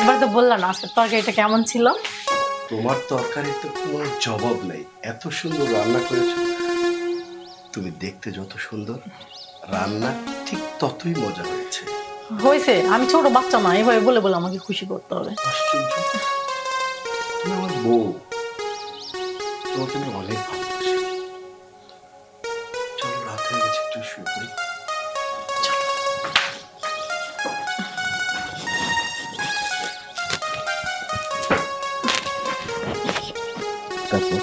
একবার তো বললাম না আজকে তরকারিটা কেমন ছিল। তোমার তরকারি তো কোনো জবাব নেই, এত সুন্দর রান্না করেছো তুমি। দেখতে যত সুন্দর, রান্না ঠিক ততই মজা হয়েছে। হয়েছে, আমি ছোট বাচ্চা না, এভাবে বলে বলে আমাকে খুশি করতে হবে। আশ্চর্য, তুমি আমার বউ, তোমাকে আমি অনেক ভালোবাসি। চলো, রাত হয়ে গেছে, একটু শুয়ে পড়ি। তারপর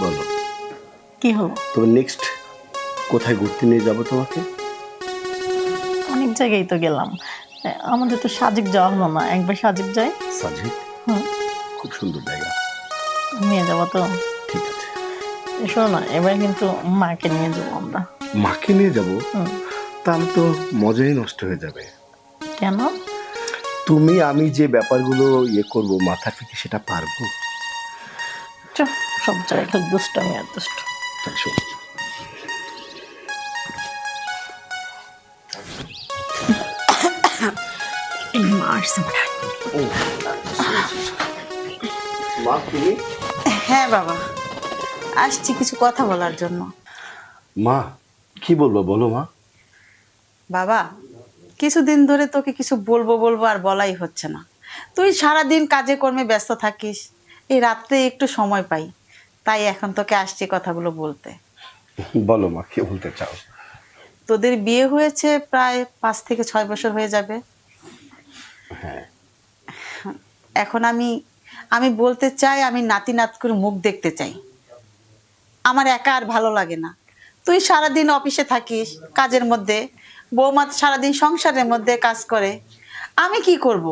বলো, কি হলো? তবে নেক্সট কোথায় ঘুরতে নিয়ে যাবো তোমাকে? অনেক জায়গায় তো গেলাম, আমাদের তো সাজেক যাওয়া হলো না, একবার সাজেক যাই। সাজেক? খুব সুন্দর জায়গা, নিয়ে যাবো তো? ঠিক আছে। শোনো না, এবার কিন্তু মাকে নিয়ে যাবো আমরা। মাকে নিয়ে যাবো? তাহলে তো মজাই নষ্ট হয়ে যাবে। কেন? তুমি আমি যে ব্যাপারগুলো করব, মাথা থেকে সেটা পারবো? সব জায়গায় খালি দুষ্টামি আর দুষ্ট। তাই শোনো, মা তুমি? হ্যাঁ বাবা, আসছি কিছু কথা বলার জন্য। মা কি বলবো বলো মা। বাবা, কিছুদিন ধরে তোকে কিছু বলবো বলবো আর বলাই হচ্ছে না। তুই সারাদিন কাজে কর্মে ব্যস্ত থাকিস, এই রাত্রে একটু সময় পাই, তাই এখন তোকে আসছি কথাগুলো বলতে। বলো মা, কি বলতে চাও? তোদের বিয়ে হয়েছে প্রায় 5 থেকে 6 বছর হয়ে যাবে। হ্যাঁ। এখন আমি বলতে চাই, আমি নাতি নাত করে মুখ দেখতে চাই। আমার একা আর ভালো লাগে না। তুই সারাদিন অফিসে থাকিস কাজের মধ্যে, বৌমা সারাদিন সংসারের মধ্যে কাজ করে। আমি কি করব?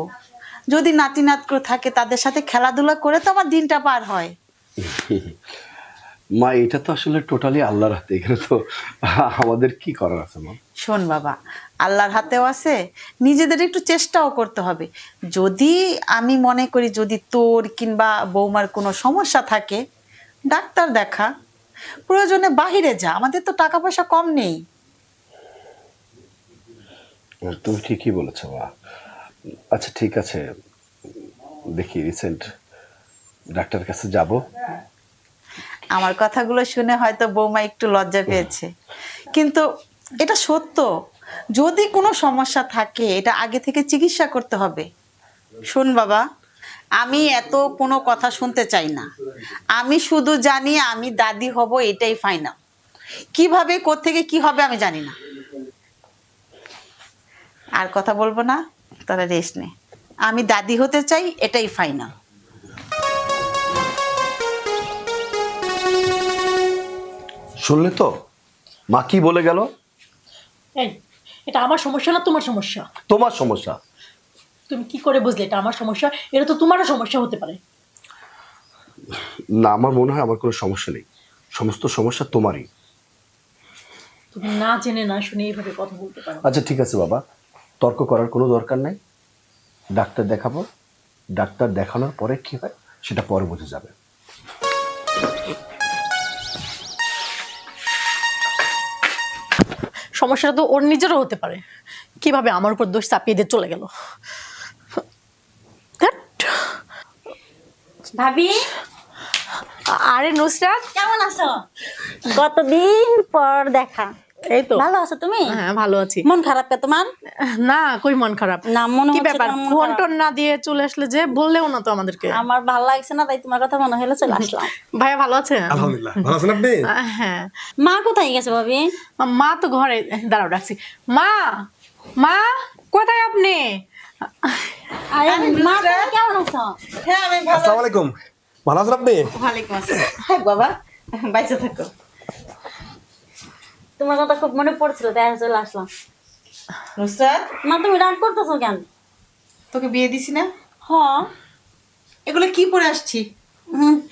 যদি নাতি নাত করে থাকে তাদের সাথে খেলাধুলা করে তো আমার দিনটা পার হয়। মা এটা তো আসলে টোটালি আল্লাহর হাতে, এখানে তো আমাদের কি করার আছে মা? শোন বাবা, আল্লাহর হাতেও আছে, নিজেদের একটু চেষ্টাও করতে হবে। যদি আমি মনে করি যদি তোর কিংবা বৌমার কোনো সমস্যা থাকে, ডাক্তার দেখা, প্রয়োজনে বাহিরে যা, আমাদের তো টাকা পয়সা কম নেই। তুমি ঠিকই বলেছো মা। আচ্ছা ঠিক আছে, দেখি রিসেন্ট ডাক্তারের কাছে যাব। আমার কথাগুলো শুনে হয়তো বৌমা একটু লজ্জা পেয়েছে, কিন্তু এটা সত্য। যদি কোনো সমস্যা থাকে এটা আগে থেকে চিকিৎসা করতে হবে। শোন বাবা, আমি এত কোনো কথা শুনতে চাই না। আমি শুধু জানি আমি দাদি হব, এটাই ফাইনাল। কিভাবে কোত্থেকে কি হবে আমি জানি না। আর কথা বলবো না, তারা রেস্ট নে। আমি দাদি হতে চাই, এটাই ফাইনাল। শুনলে তো মা কি বলে গেল? এই, এটা আমার সমস্যা না তোমার সমস্যা? তোমার সমস্যা। তুমি কি করে বুঝলে এটা আমার সমস্যা? এটা তো তোমারও সমস্যা হতে পারে। না, আমার মনে হয় আমার কোনো সমস্যা নেই, সমস্ত সমস্যা তোমারই। তুমি না জেনে না শুনে এইভাবে কথা বলতে পারো? আচ্ছা ঠিক আছে বাবা, তর্ক করার কোনো দরকার নেই। ডাক্তার দেখাবো, ডাক্তার দেখানোর পরে কি হয় সেটা পরে বোঝা যাবে। সমস্যাটা তো ওর নিজেরও হতে পারে, কিভাবে আমার উপর দোষ চাপিয়ে দিয়ে চলে গেল। ভাবি, আরে নুসরাত, কেমন আছো? কতদিন পর দেখা। এই তো ভালো আছো তুমি? হ্যাঁ ভালো আছি। মন খারাপ কে তোমার? না, কই মন খারাপ? না, মনে কি হচ্ছে ব্যাপার, তোমার মন ফোন খারাপ। টোন না দিয়ে চলে আসলে যে? বললেও না তো আমাদেরকে। আমার ভালো লাগছে না, তাই তোমার কথা মনে হলো চলে আসলাম। ভাইয়া ভালো আছে? আলহামদুলিল্লাহ, ভালো আছেন আপনি? হ্যাঁ। মা কোথায় গেছে ভাবি? মা তো ঘরে, দাঁড়াও ডাকছি। মা, মা কোথায় আপনি? আরে মা, তুমি কেমন আছো? হ্যাঁ আমি ভালো। আসসালামু আলাইকুম, ভালো আছেন আপনি? ওয়ালাইকুম আসসালাম। হ্যাঁ বাবা, বাইসে থাকো। তোমার কথা খুব মনে পড়ছিল, তাই চলে আসলাম। নুসরাত, মা তুমি রাগ করতেছো কেন? তোকে বিয়ে দিছি না? হ্যাঁ। এগুলো কি পরে আসছি?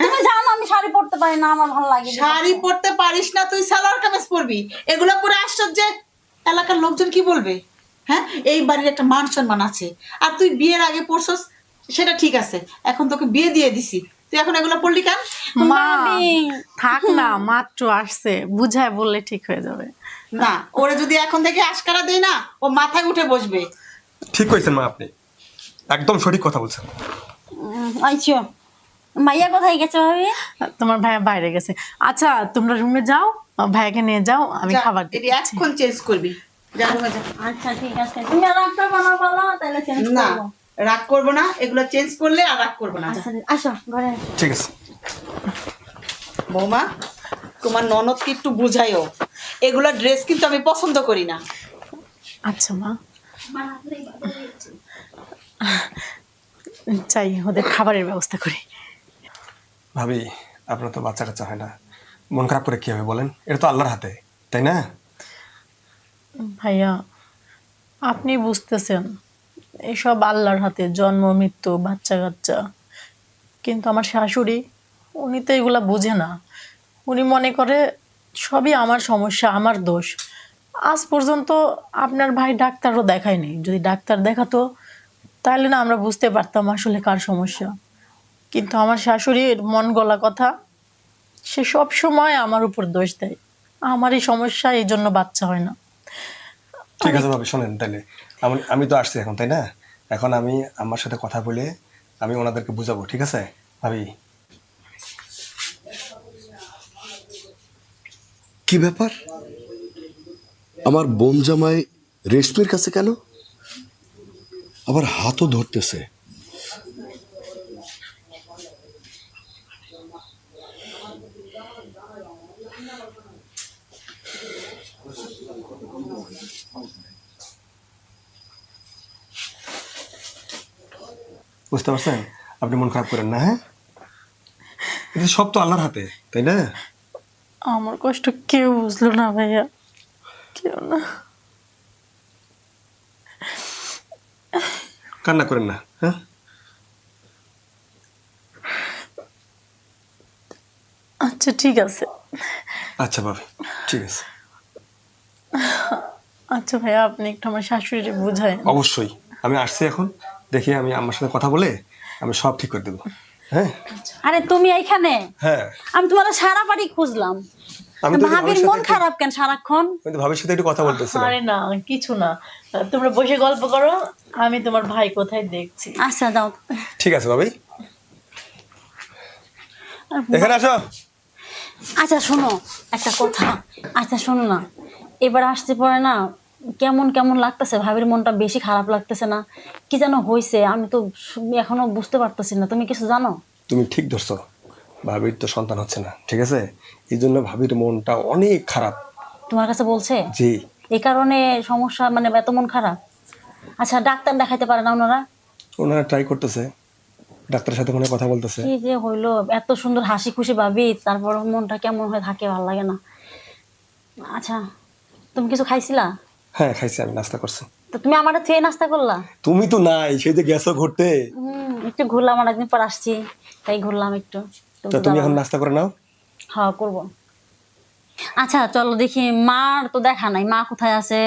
তুমি জানো আমি শাড়ি পরতে পারি না, আমার ভালো লাগে না। শাড়ি পরতে পারিস না, তুই সালোয়ার কামিজ পরবি। এগুলো পরে আসছস যে এলাকার লোকজন কি বলবে? হ্যাঁ, এই বাড়ির একটা মান সম্মান আছে। আর তুই বিয়ের আগে পরছস, সেটা ঠিক আছে, এখন তোকে বিয়ে দিয়ে দিছি, তুই এখন এগুলো পড়লি কেন? মা থাক না, মাত্র আসছে, বুঝায় বললে ঠিক হয়ে যাবে। না, ওরে যদি এখন থেকে আশকারা দেই না, ও মাথায় উঠে বসবে। ঠিক কইছেন মা, আপনি একদম সঠিক কথা বলছেন। আইছো মাইয়া কোথায় গেছে ভাবি? তোমার ভাইয়া বাইরে গেছে। আচ্ছা তোমরা রুমে যাও, ভাইয়াকে নিয়ে যাও, আমি যা, খাবার এটি দিচ্ছি। এখন চেঞ্জ করবি। যা রুমে যা। আচ্ছা ঠিক আছে, তুমি আর রাখতে পারো বলো, তাহলে চেঞ্জ না, করবো। রাগ করবো না, এগুলো চেঞ্জ করলে আর রাগ করবো না। আচ্ছা আসো ঘরে আসো। ঠিক আছে। বৌমা, তোমার ননদকে একটু বুঝাইও, এগুলা ড্রেস কিন্তু আমি পছন্দ করি না। আচ্ছা মা, চাই ওদের খাবারের ব্যবস্থা করি। ভাবি, আপনার তো বাচ্চা কাচ্চা হয় না, মন খারাপ করে কি হবে বলেন? এটা তো আল্লাহর হাতে, তাই না? ভাইয়া আপনি বুঝতেছেন এসব আল্লাহর হাতে, জন্ম মৃত্যু বাচ্চা কাচ্চা, কিন্তু আমার শাশুড়ি উনি তো এগুলা বুঝে না। উনি মনে করে সবই আমার সমস্যা, আমার দোষ। আজ পর্যন্ত আপনার ভাই ডাক্তারও দেখায়নি, যদি ডাক্তার দেখাতো তাহলে না আমরা বুঝতে পারতাম আসলে কার সমস্যা। কিন্তু আমার শাশুড়ির মন গলা কথা, সে সব সময় আমার উপর দোষ দেয়, আমারই সমস্যা, এই জন্য বাচ্চা হয় না। ঠিক আছে ভাবি, শোনেন তাহলে, আমি তো আসছি এখন, তাই না? এখন আমি আমার সাথে কথা বলে আমি ওনাদেরকে বুঝাবো, ঠিক আছে ভাবি? কি ব্যাপার, আমার বোন জামাই রেশমির কাছে কেন? আবার হাতও ধরতেছে। বুঝতে পারছেন? আপনি মন খারাপ করেন না, হ্যাঁ? এটা সব তো আল্লাহর হাতে, তাই না? আমার কষ্ট কেউ বুঝলো না ভাইয়া, কেউ না। কান্না করেন না, হ্যাঁ? আচ্ছা ঠিক আছে। আচ্ছা ভাবি, ঠিক আছে। আচ্ছা ভাইয়া, আপনি একটু আমার শাশুড়িকে বুঝায়। অবশ্যই, আমি আসছি এখন, দেখি আমি আমার সাথে কথা বলে আমি সব ঠিক করে দেবো, হ্যাঁ? আরে তুমি এইখানে? হ্যাঁ, আমি তোমার সারা বাড়ি খুঁজলাম। আমি তো ভাবির মন খারাপ কেন সারাক্ষণ? ভাবির সাথে একটু কথা বলতেছিলাম। আরে না, কিছু না, তোমরা বসে গল্প করো, আমি তোমার ভাই কোথায় দেখছি। আচ্ছা যাও। ঠিক আছে ভাবি, এখানে আসো। আচ্ছা শোনো একটা কথা, আচ্ছা শোনো না, এবার আসতে পরে না কেমন কেমন লাগতেছে, ভাবির মনটা বেশি খারাপ লাগতেছে না? কি যেন হয়েছে, আমি তো এখনো বুঝতে পারতেছি না। তুমি কিছু জানো? তুমি ঠিক ধরছো, ভাবির তো সন্তান হচ্ছে না, ঠিক আছে? এই জন্য ভাবির মনটা অনেক খারাপ। তোমার কাছে বলছে? জি। এই কারণে সমস্যা, মানে এত মন খারাপ? আচ্ছা ডাক্তার দেখাইতে পারে না ওনারা? ওনারা ট্রাই করতেছে, ডাক্তারের সাথে মনে হয় কথা বলতেছে। কি যে হইলো, এত সুন্দর হাসি খুশি ভাবি, তারপর মনটা কেমন হয়ে থাকে, ভালো লাগে না। আচ্ছা তুমি কিছু খাইছিলা? হ্যাঁ খাইছি, আমি নাস্তা করছি। তো তুমি আমার থুয়ে নাস্তা করলা? তুমি তো নাই, সেই যে গেছো ঘুরতে। একটু ঘুরলাম, অনেকদিন পর আসছি তাই ঘুরলাম একটু। তা তুমি এখন নাস্তা করে নাও। হ্যাঁ করবো। আচ্ছা চলো দেখি, মার তো দেখা নাই, মা কোথায় আছে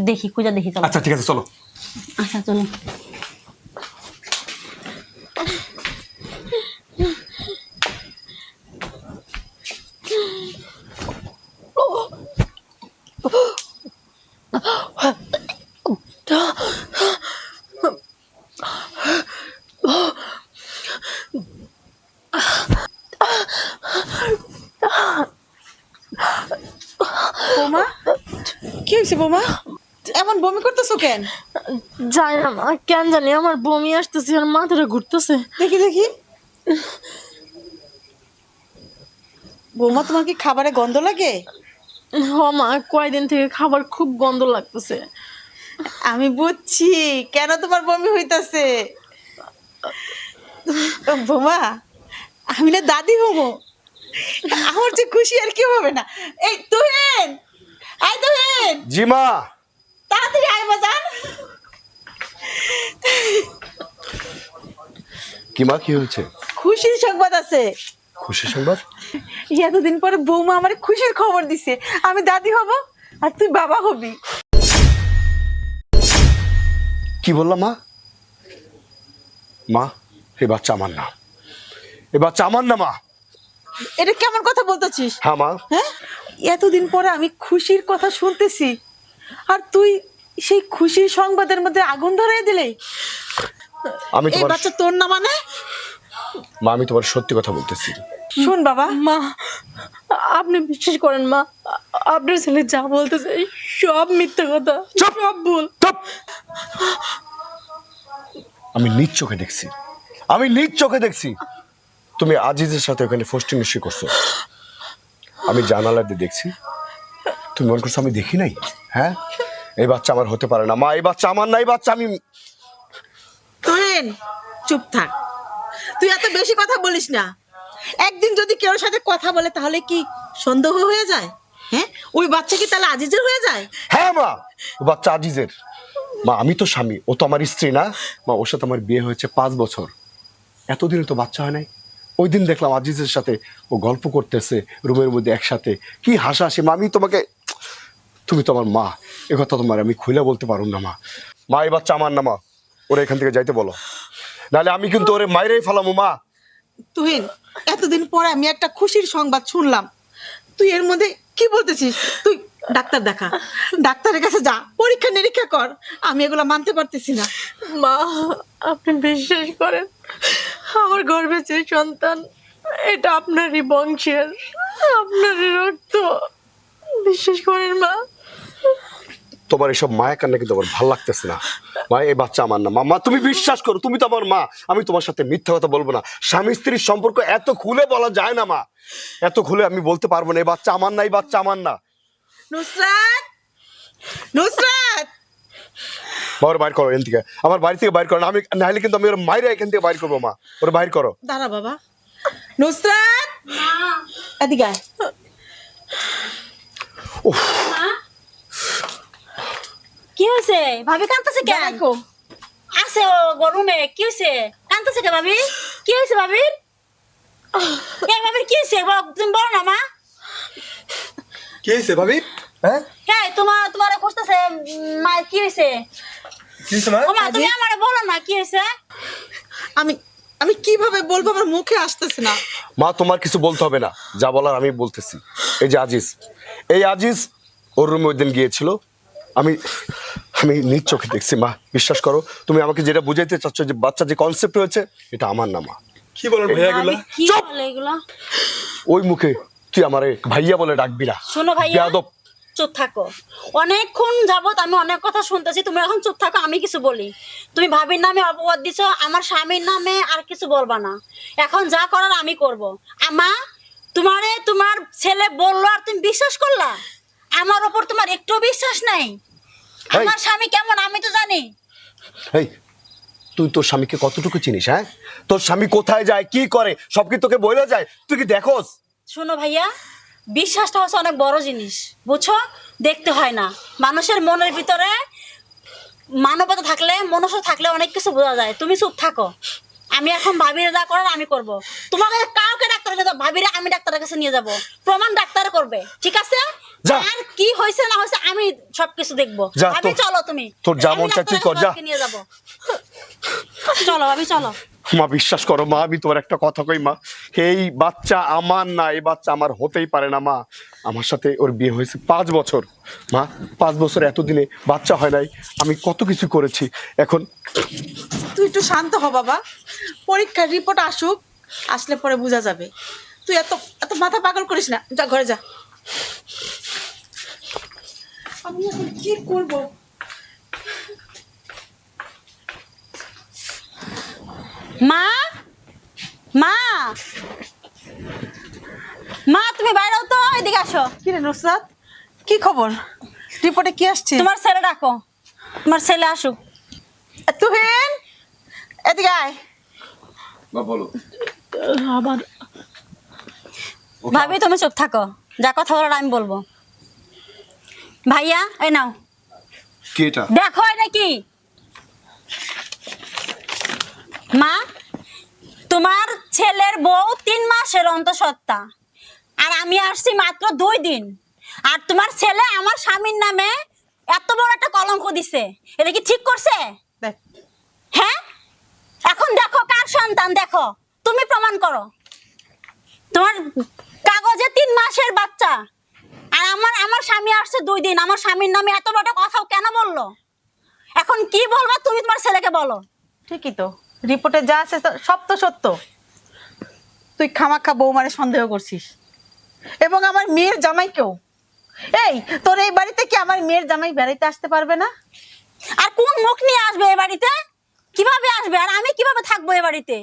দেখি, খুঁজে দেখি চলো। আচ্ছা ঠিক আছে, চলো। আচ্ছা চলো। বৌমা, কি হয়েছে বৌমা? এমন বমি করতেছো কেন? জানি না মা, কেন জানি আমার বমি আসতেছে আর মাথাটা ঘুরতেছে। দেখি দেখি। বৌমা, তোমার কি খাবারে গন্ধ লাগে? হ মা, কয়দিন থেকে খাবার খুব গন্ধ লাগতেছে। আমি বুঝছি কেন তোমার বমি হইতাছে। বৌমা, আমি না দাদি হবো, আমার যে খুশি আর কি হবে না। এই তুহিন, আয় তুহিন, জি মা। তাড়াতাড়ি আয় বাজান। কি মা, কি হয়েছে? খুশির সংবাদ আছে। খুশি সংবাদ? এতদিন পরে বৌমা আমার খুশির খবর দিছে, আমি দাদি হব আর তুই বাবা হবি। কি বললাম মা? মা, এই বাচ্চা আমার না, এ বাচ্চা আমার না মা। এটা কেমন কথা বলতেছিস? হ্যাঁ মা। হ্যাঁ, এতদিন পরে আমি খুশির কথা শুনতেছি, আর তুই সেই খুশির সংবাদের মধ্যে আগুন ধরিয়ে দিলে। আমি এই তোমার বাচ্চা তোর না মানে? মা, আমি তোমার সত্যি কথা বলতেছি। শুন বাবা, মা আপনি বিশ্বাস করেন মা, আপনার ছেলে যা বলতেছে সব মিথ্যা কথা, চুপ! সব ভুল। চুপ! আমি নিজ চোখে দেখছি, আমি নিজ চোখে দেখছি তুমি আজিজের সাথে ওখানে ফষ্টিং নিশ্চয় করছো। আমি জানালা দিয়ে দেখছি, তুমি মনে করছো আমি দেখি নাই? হ্যাঁ, এই বাচ্চা আমার হতে পারে না মা, এই বাচ্চা আমার না, এই বাচ্চা আমি। তুহিন চুপ থাক, তুই এত বেশি কথা বলিস না। একদিন যদি কেউ সাথে কথা বলে তাহলে কি সন্দেহ হয়ে যায়? হ্যাঁ, ওই বাচ্চা কি তাহলে আজিজের হয়ে যায়? হ্যাঁ মা, ও বাচ্চা আজিজের। মা আমি তো স্বামী, ও তো আমার স্ত্রী না মা। ওর সাথে আমার বিয়ে হয়েছে 5 বছর, এতদিনে তো বাচ্চা হয় নাই। ওই দিন দেখলাম আজিজের সাথে ও গল্প করতেছে রুমের মধ্যে একসাথে, কি হাসাহাসি। মা আমি তোমাকে, তুমি তো আমার মা, এ কথা তোমার আমি খুলে বলতে পারুম না মা। মা এই বাচ্চা আমার না মা, ওরা এখান থেকে যাইতে বলো, নাহলে আমি কিন্তু ওরে মাইরেই ফেলামু মা। তুহিন, এতদিন পরে আমি একটা খুশির সংবাদ শুনলাম, তুই এর মধ্যে কি বলতেছিস? তুই ডাক্তার দেখা, ডাক্তারের কাছে যা, পরীক্ষা নিরীক্ষা কর। আমি এগুলো মানতে পারতেছি না। মা আপনি বিশ্বাস করেন, আমার গর্ভে যে সন্তান এটা আপনারই বংশের, আপনারই রক্ত। বিশ্বাস করেন মা। তোমার এসব মায়া কান্না কিন্তু আমার ভালো লাগতেছে না মা। এই বাচ্চা আমার না মা। মা তুমি বিশ্বাস করো, তুমি তো আমার মা। আমি তোমার সাথে মিথ্যা কথা বলবো না। স্বামী স্ত্রীর সম্পর্ক এত খুলে বলা যায় না মা, এত খুলে আমি বলতে পারবো না এই বাচ্চা আমার না, এই বাচ্চা আমার না। নুসরাত, নুসরাত, মা ওর বাইর করো এখান থেকে, আমার বাড়ি থেকে বাইর করো না, আমি নাহলে কিন্তু আমি ওর মায়ের এখান থেকে বাইর করবো মা। ওর বাইর করো। দাঁড়া বাবা। নুসরাত, এদিকে আয়। কি হয়েছে ভাবি, কাঁদতেছে কেন? জামাইকো, আছে ও গরমে, কি হয়েছে? কাঁদতেছে কে ভাবি? কি হয়েছে ভাবির? এই ভাবির কি হয়েছে তুমি বলো না মা। কি হয়েছে ভাবি? হ্যাঁ, হ্যাঁ তোমার খুঁজতেছে মায়ের, কি হয়েছে? কি হয়েছে মা? ও মা তুমি আমারে বলো না কি হয়েছে। আমি আমি কিভাবে বলবো, আমার মুখে আসতেছে না। মা তোমার কিছু বলতে হবে না, যা বলার আমি বলতেছি। এই যে আজিজ, এই আজিজ ওর রুমে ওই দিন গিয়েছিল, আমি আমি নিজ চোখে দেখছি মা। বিশ্বাস করো, তুমি আমাকে যেটা বুঝাইতে চাচ্ছ যে বাচ্চা যে কনসেপ্ট হয়েছে এটা আমার না মা। কি বলেন ভাইয়া এগুলা? ভাবি কি চুপ! বলে এগুলা? ওই মুখে তুই আমারে ভাইয়া বলে ডাকবি না। শোনো ভাইয়া, বেয়াদব। চুপ থাকো। অনেকক্ষণ যাবত আমি অনেক কথা শুনতেছি, তুমি এখন চুপ থাকো, আমি কিছু বলি। তুমি ভাবির নামে অপবাদ দিছো, আমার স্বামীর নামে আর কিছু বলবা না। এখন যা করার আমি করব। আমা, তোমার ছেলে বললো আর তুমি বিশ্বাস করলা? আমার ওপর তোমার একটু বিশ্বাস নাই? আমার স্বামী কেমন আমি তো জানি। এই তুই তোর স্বামীকে কতটুকু চিনিস? হ্যাঁ, তোর স্বামী কোথায় যায়, কি করে, সব কি তোকে বলে যায়? তুই কি দেখোস? শোনো ভাইয়া, বিশ্বাসটা হচ্ছে অনেক বড় জিনিস, বুঝছো? দেখতে হয় না। মানুষের মনের ভিতরে মানবতা থাকলে, মনুষ্য থাকলে অনেক কিছু বোঝা যায়। তুমি চুপ থাকো, আমি এখন ভাবিরে যা করার আমি করব। তোমাকে কাউকে ডাক্তারের কাছে, ভাবিরে আমি ডাক্তারের কাছে নিয়ে যাব, প্রমাণ ডাক্তার করবে, ঠিক আছে? যা। আর কি হয়েছে না হয়েছে আমি সবকিছু দেখবো। যা, ভাবি তোর- চলো তুমি, তোর যা আমি মন চায় তুই ডাক্তারের কর, যা। কাছে নিয়ে যাব। চলো ভাবি চলো। মা বিশ্বাস করো মা, আমি তোমার একটা কথা কই মা, এই বাচ্চা আমার না, এই বাচ্চা আমার হতেই পারে না মা। আমার সাথে ওর বিয়ে হয়েছে 5 বছর মা। 5 বছর এতদিনে বাচ্চা হয় নাই। আমি কত কিছু করেছি। এখন তুই একটু শান্ত হ বাবা, পরীক্ষার রিপোর্ট আসুক, আসলে পরে বোঝা যাবে। তুই এত এত মাথা পাগল করিস না, যা ঘরে যা। আমি এখন কি করব? মা, মা, মা তুমি বাইরেও তো, এদিকে আসো। কি রে নুসরাত, কি খবর? রিপোর্টে কি আসছে? তোমার ছেলে ডাকো, তোমার ছেলে আসুক। তুহিন, এদিকে আয়। বলো। আবার ভাবি তুমি চুপ থাকো, যা কথা বলার আমি বলবো। ভাইয়া এই নাও, কি এটা? দেখো এটা কি। মা, তোমার ছেলের বউ 3 মাসের অন্তঃসত্ত্বা, আর আমি আসছি মাত্র 2 দিন, আর তোমার ছেলে আমার স্বামীর নামে এত বড় একটা কলঙ্ক দিছে। এটা কি ঠিক করছে? দেখ, হ্যাঁ, এখন দেখো কার সন্তান, দেখো তুমি প্রমাণ করো। তোমার কাগজে 3 মাসের বাচ্চা, আর আমার স্বামী আসছে 2 দিন, আমার স্বামীর নামে এত বড় কথাও কেন বললো? এখন কি বলবা তুমি তোমার ছেলেকে বলো। ঠিকই তো, রিপোর্টে যা আছে সব তো সত্য। তুই খামাখা বৌমারে সন্দেহ করছিস, এবং আমার মেয়ের জামাইকেও। এই তোর এই বাড়িতে কি আমার মেয়ের জামাই বেড়াইতে আসতে পারবে না? আর কোন মুখ নিয়ে আসবে এ বাড়িতে? কিভাবে আসবে? আর আমি কিভাবে থাকবো এ বাড়িতে?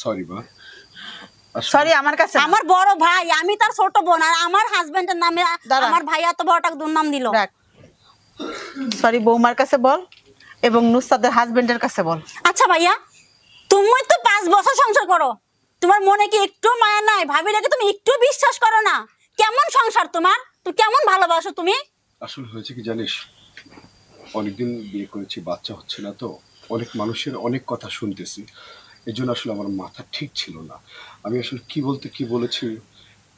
সরি মা, সরি আমার কাছে না। আমার বড় ভাই, আমি তার ছোট বোন, আর আমার হাজবেন্ডের নামে দাঁড়া। আমার ভাই এত বড় একটা দুর্নাম দিল। রাখ, সরি বৌমার কাছে বল এবং নুসরাতের হাজবেন্ডের কাছে বল। আচ্ছা ভাইয়া, তুমি তো 5 বছর সংসার করো, তোমার মনে কি একটু মায়া নাই? ভাবিটাকে তুমি একটু বিশ্বাস করো না? কেমন সংসার তোমার? তুই কেমন ভালোবাসো তুমি? আসলে হয়েছে কি জানিস, অনেকদিন বিয়ে করেছি, বাচ্চা হচ্ছে না, তো অনেক মানুষের অনেক কথা শুনতেছি। এই জন্য আসলে আমার মাথা ঠিক ছিল না। আমি আসলে কি বলতে কি বলেছি,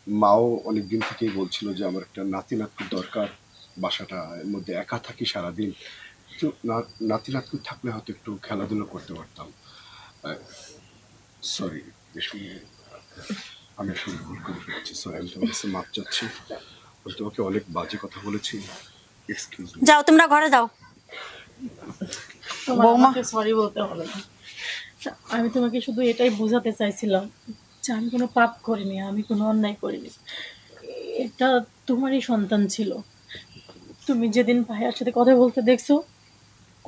মাও অনেক দিন থেকেই বলছিল যে আমার একটা নাতি নাতনির দরকার, বাসাটা এর মধ্যে একা থাকি সারাদিন। তো নাতি নাতনি থাকলে হয়তো একটু খেলাধুলা করতে পারতাম। সরি, আমি আসলে ভুল করে ফেলেছি, সরি, আমি তোমার কাছে মাপ চাচ্ছি। আমি তোমাকে অনেক বাজে কথা বলেছি, এক্সকিউজ মি। যাও, তোমরা ঘরে যাও। তোমার বৌমা। আমাকে সরি বলতে হবে না। আমি তোমাকে শুধু এটাই বোঝাতে চাইছিলাম যে আমি কোনো পাপ করিনি, আমি কোনো অন্যায় করিনি। এটা তোমারই সন্তান ছিল। তুমি যেদিন ভাইয়ার সাথে কথা বলতে দেখছো,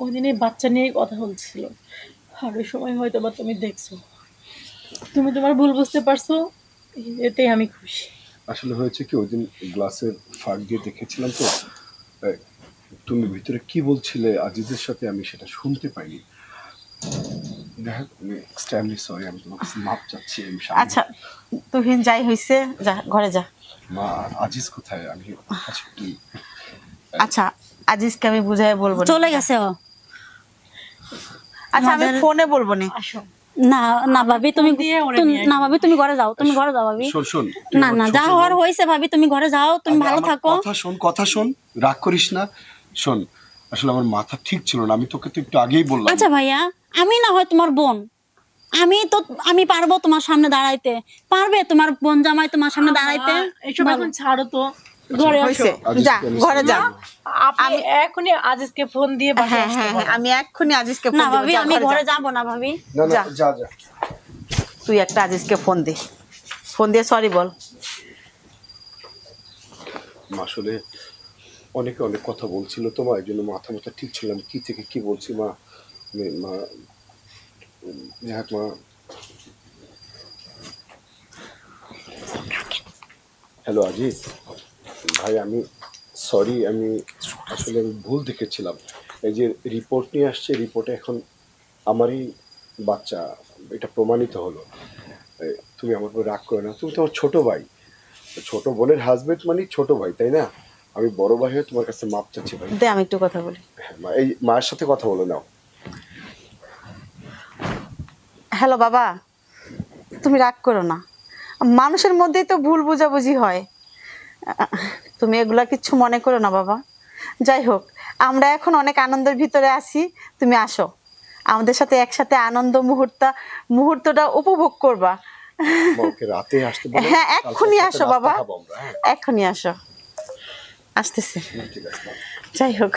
ওই দিন এই বাচ্চা নিয়েই কথা বলছিল। আর ওই সময় হয়তো বা তুমি দেখছো, তুমি তোমার ভুল বুঝতে পারছো, এতেই আমি খুশি। আসলে হয়েছে কি, ওই দিন গ্লাসের ফাঁক দিয়ে দেখেছিলাম তো, এ, তুমি ভিতরে কি বলছিলে আজিজের সাথে, আমি সেটা শুনতে পাইনি। দেখ, আমি এক্সট্রিমলি সরি, আমি তোমার কাছে মাপ চাচ্ছি। আমি আচ্ছা তুহিন, যাই হইছে, যা ঘরে যা। মা, আজিজ কোথায়? আমি আচ্ছা তুই আচ্ছা আজিজকে আমি বুঝাই বলবো না। চলে গেছে ও। আচ্ছা আমি আমাদের- ফোনে বলবো না। আসো, না না ভাবি, তুমি দিয়ে ওরে নিয়ে না ভাবি, তুমি ঘরে যাও, তুমি ঘরে যাও ভাবি। শোন শোন, তুই না আমার না, ছোট যা বোন। হওয়ার হয়েছে ভাবি, তুমি ঘরে যাও, তুমি ভালো আমার থাকো। কথা শোন, রাগ করিস না। শোন, আসলে আমার মাথা ঠিক ছিল না, আমি তোকে তো একটু আগেই বললাম। আচ্ছা ভাইয়া, আমি না হয় তোমার বোন, আমি পারবো তোমার সামনে দাঁড়াইতে? পারবে তোমার বোন জামাই তোমার সামনে দাঁড়াইতে? এসব বলো। এখন ছাড়ো তো, ঘরে আসো। হইছে, আজিজকে যা আমি ঘরে sorry যা। বলবো। আপনি এখনই আজিজকে ফোন দিয়ে বাসায় হ্যাঁ আসতে হ্যাঁ হ্যাঁ, বলো। আমি এক্ষুনি আজিজকে ফোন না দিব। ভাবি, যা, আমি ঘরে ঘরে যা। যাবো না ভাবি। না না, যা। যা যা। তুই একটা আজিজকে ফোন দে, ফোন দিয়ে সরি বল। আসলে অনেকে অনেক কথা বলছিল তোমার, এই জন্য মাথা ঠিক ছিল না, কি থেকে কি বলছি। মা, মা, মা। হ্যালো আজিজ ভাই, আমি সরি, আমি আসলে আমি ভুল দেখেছিলাম। এই যে রিপোর্ট নিয়ে আসছে, রিপোর্টে এখন আমারই বাচ্চা, এটা প্রমাণিত হলো। তুমি আমার উপর রাগ করো না, তুমি তোমার ছোট ভাই, ছোট বোনের হাজবেন্ড মানে ছোট ভাই, তাই না? আমি বড় ভাই হয়ে তোমার কাছে মাপ চাচ্ছি ভাই। দে আমি একটু কথা বলি। হ্যাঁ মা, এই মায়ের সাথে কথা বলে নাও। হ্যালো বাবা, তুমি রাগ করো না, মানুষের মধ্যেই তো ভুল বোঝাবুঝি হয়। তুমি এগুলা কিচ্ছু মনে করো না বাবা। যাই হোক, আমরা এখন অনেক আনন্দের ভিতরে আছি, তুমি আসো আমাদের সাথে একসাথে আনন্দ মুহূর্তটা উপভোগ করবা। মা, ওকে রাতে আসতে বলো। হ্যাঁ কালকে এক্ষুনি একসাথে আসো নাস্তা বাবা, খাবো আমরা, হ্যাঁ? এক্ষুনি আসো। আসতেছে। ঠিক আছে মা। যাই হোক,